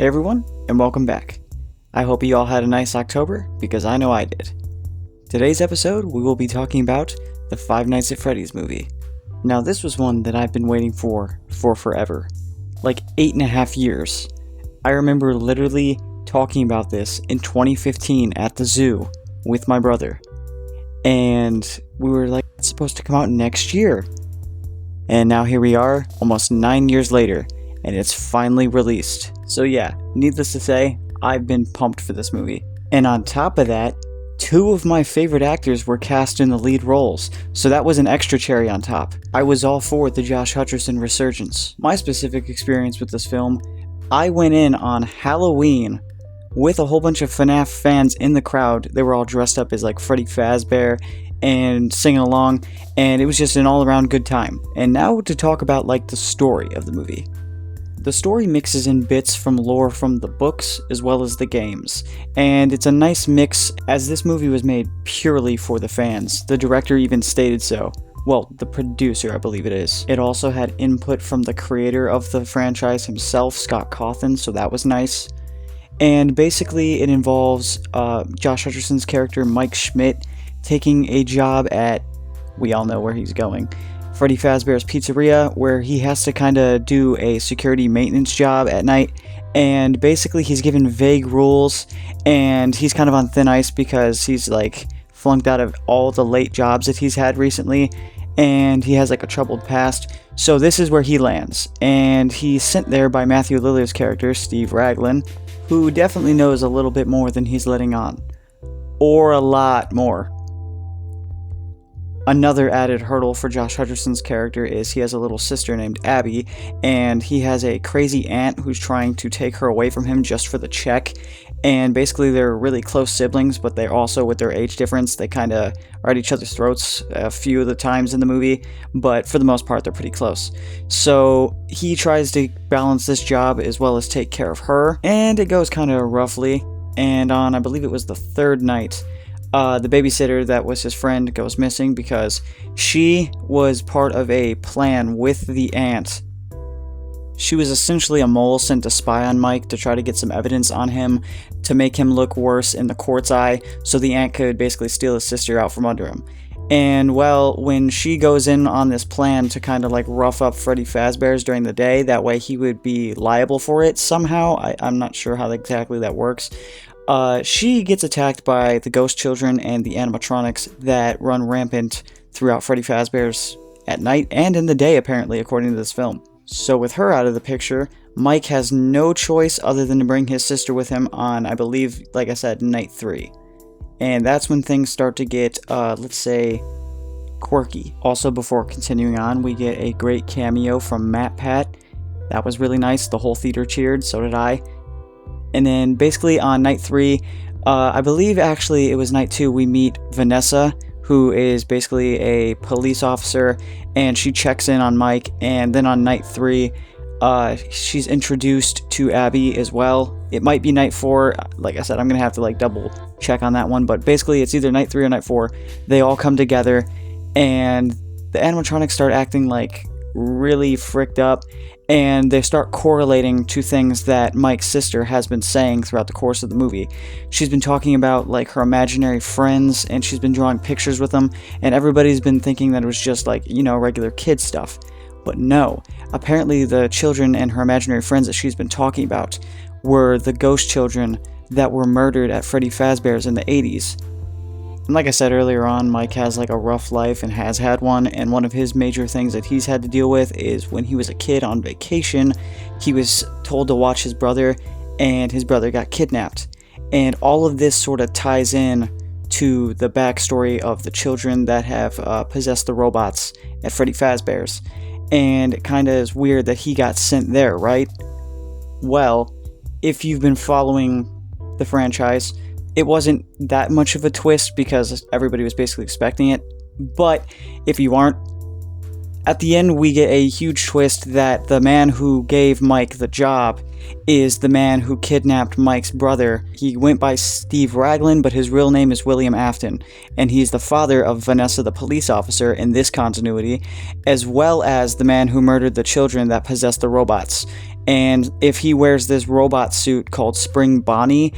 Hey everyone, and welcome back. I hope you all had a nice October, because I know I did. Today's episode, we will be talking about the Five Nights at Freddy's movie. Now this was one that I've been waiting for forever. Like 8.5 years. I remember literally talking about this in 2015 at the zoo with my brother. And we were like, it's supposed to come out next year. And now here we are, almost 9 years later, and it's finally released. So yeah, needless to say, I've been pumped for this movie. And on top of that, 2 of my favorite actors were cast in the lead roles, so that was an extra cherry on top. I was all for the Josh Hutcherson resurgence. My specific experience with this film, I went in on Halloween with a whole bunch of FNAF fans in the crowd. They were all dressed up as like Freddy Fazbear and singing along, and it was just an all-around good time. And now to talk about like the story of the movie. The story mixes in bits from lore from the books as well as the games, and it's a nice mix as this movie was made purely for the fans. The director even stated so. Well, the producer, I believe it is. It also had input from the creator of the franchise himself, Scott Cawthon, so that was nice. And basically it involves Josh Hutcherson's character Mike Schmidt taking a job at, we all know where he's going, Freddy Fazbear's Pizzeria, where he has to kind of do a security maintenance job at night, and basically he's given vague rules, and he's kind of on thin ice because he's like flunked out of all the late jobs that he's had recently, and he has like a troubled past. So this is where he lands, and he's sent there by Matthew Lillard's character, Steve Raglan, who definitely knows a little bit more than he's letting on. Or a lot more. Another added hurdle for Josh Hutcherson's character is he has a little sister named Abby, and he has a crazy aunt who's trying to take her away from him just for the check. And basically they're really close siblings, but they're also, with their age difference, they kind of are at each other's throats a few of the times in the movie, but for the most part they're pretty close. So he tries to balance this job as well as take care of her, and it goes kind of roughly. And on, I believe it was the 3rd night, the babysitter that was his friend goes missing because she was part of a plan with the aunt. She was essentially a mole sent to spy on Mike to try to get some evidence on him to make him look worse in the court's eye so the aunt could basically steal his sister out from under him. And well, when she goes in on this plan to kind of like rough up Freddy Fazbear's during the day, that way he would be liable for it somehow. I'm not sure how exactly that works. She gets attacked by the ghost children and the animatronics that run rampant throughout Freddy Fazbear's at night and in the day, apparently, according to this film. So with her out of the picture, Mike has no choice other than to bring his sister with him on, I believe, like I said, night 3. And that's when things start to get, let's say, quirky. Also, before continuing on, we get a great cameo from Matt Pat. That was really nice. The whole theater cheered, so did I. And then basically on night 3, I believe actually it was night 2, we meet Vanessa, who is basically a police officer, and she checks in on Mike. And then on night 3, she's introduced to Abby as well. It might be night 4, like I said, I'm gonna have to like double check on that one, but basically it's either night 3 or night 4. They all come together, and the animatronics start acting like really fricked up, and they start correlating to things that Mike's sister has been saying throughout the course of the movie. She's been talking about like her imaginary friends, and she's been drawing pictures with them, and everybody's been thinking that it was just like, you know, regular kid stuff. But no, apparently the children and her imaginary friends that she's been talking about were the ghost children that were murdered at Freddy Fazbear's in the 80s. And like I said earlier on, Mike has like a rough life and has had one, and one of his major things that he's had to deal with is when he was a kid on vacation, he was told to watch his brother, and his brother got kidnapped. And all of this sort of ties in to the backstory of the children that have possessed the robots at Freddy Fazbear's. And it kind of is weird that he got sent there, right? Well, if you've been following the franchise, it wasn't that much of a twist because everybody was basically expecting it. But if you aren't, at the end we get a huge twist that the man who gave Mike the job is the man who kidnapped Mike's brother. He went by Steve Raglan, but his real name is William Afton, and he's the father of Vanessa, the police officer, in this continuity, as well as the man who murdered the children that possessed the robots. and if he wears this robot suit called Spring Bonnie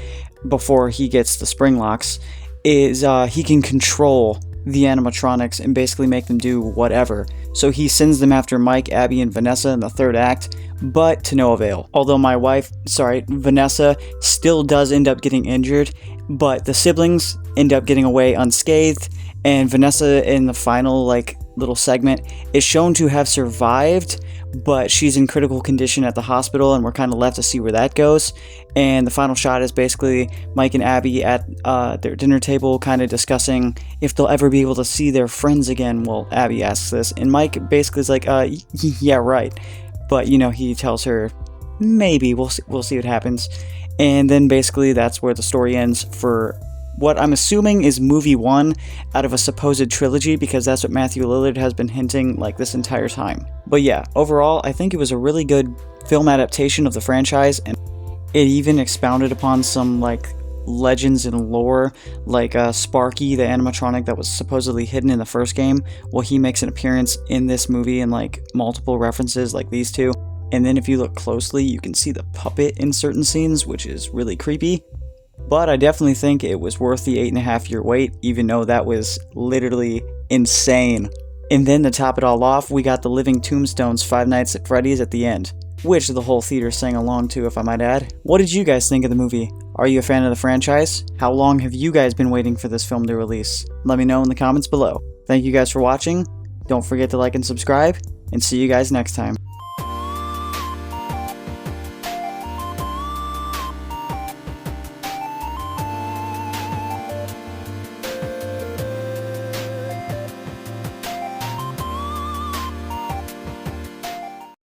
before he gets the spring locks, he can control the animatronics and basically make them do whatever. So he sends them after Mike, Abby, and Vanessa in the third act, but to no avail. Although Vanessa still does end up getting injured, but the siblings end up getting away unscathed, and Vanessa in the final little segment is shown to have survived, but she's in critical condition at the hospital, and we're kind of left to see where that goes. And the final shot is basically Mike and Abby at their dinner table kind of discussing if they'll ever be able to see their friends again. Well, Abby asks this, and Mike basically is like, yeah, right. But, he tells her, maybe, we'll see what happens. And then basically that's where the story ends for what I'm assuming is movie 1 out of a supposed trilogy, because that's what Matthew Lillard has been hinting this entire time. But yeah, overall, I think it was a really good film adaptation of the franchise, and it even expounded upon some legends and lore, Sparky, the animatronic that was supposedly hidden in the first game. Well, he makes an appearance in this movie in multiple references like these two. And then if you look closely, you can see the puppet in certain scenes, which is really creepy. But I definitely think it was worth the 8.5-year wait, even though that was literally insane. And then to top it all off, we got the Living Tombstones Five Nights at Freddy's at the end, which the whole theater sang along to, if I might add. What did you guys think of the movie? Are you a fan of the franchise? How long have you guys been waiting for this film to release? Let me know in the comments below. Thank you guys for watching. Don't forget to like and subscribe, and see you guys next time.